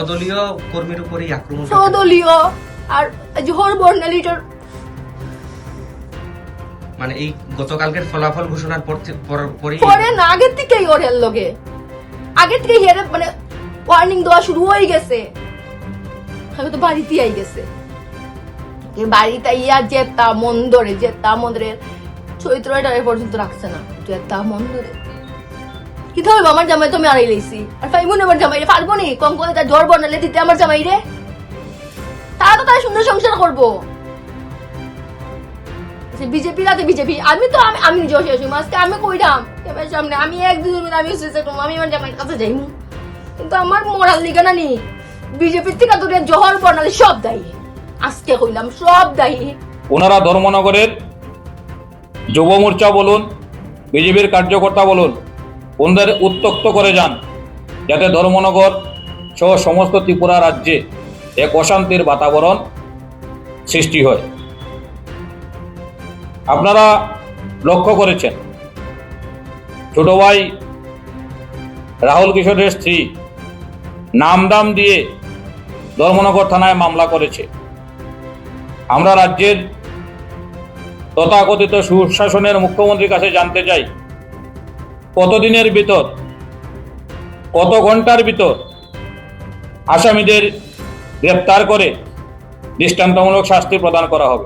দলীয় কর্মীর উপরেই আক্রমণ সদলীয় আর জোহর বর্ণালীটার মানে এই গতকালকের ফলাফল ঘোষণার পরে পরে না আগের থেকেই ওর এর লগে আগের থেকে হেরে মানে ওয়ার্নিং দেওয়া শুরু হয়ে গেছে আমি তো বাড়িতে আই গেছে বাড়িতে ইয়া জেতা মন্দরের চৈত্রটারে পর্যন্ত রাখছে না জেতা মন্দরে কি ধরবো আমার জামাই তো আমি আড়াই লাইছি আর ফাইমুন আমার জামাই রে পারবো নি কম করে তার জ্বর বর্ণালে দিতে আমার জামাই রে তারা তো তার সুন্দর সংসার করবো বিজেপি রাতে বিজেপি আমি নিজেও শেষ আজকে আমি কইরাম এবার সামনে আমি এক দুজন আমি আমি আমার জামাইয়ের কাছে যাইমু কিন্তু আমার মোরাল লিগা না নি বিজেপির থেকে তোর জহর বর্ণালী সব দায়ী আজকে কইলাম সব দায়ী। ওনারা ধর্মনগরের যুব মোর্চা বলুন বিজেপির কার্যকর্তা বলুন ওনাদের উত্তক্ত করে যান যাতে ধর্মনগর সহ সমস্ত ত্রিপুরা রাজ্যে এক অশান্তির বাতাবরণ সৃষ্টি হয়। আপনারা লক্ষ্য করেছেন ছোট ভাই রাহুল কিশোরের স্ত্রী নামদাম দিয়ে ধর্মনগর থানায় মামলা করেছে। আমরা রাজ্যের তথাকথিত সুশাসনের মুখ্যমন্ত্রীর কাছে জানতে চাই কতদিনের ভিতর কত ঘন্টার ভিতর আসামিদের গ্রেপ্তার করে দৃষ্টান্তমূলক শাস্তি প্রদান করা হবে।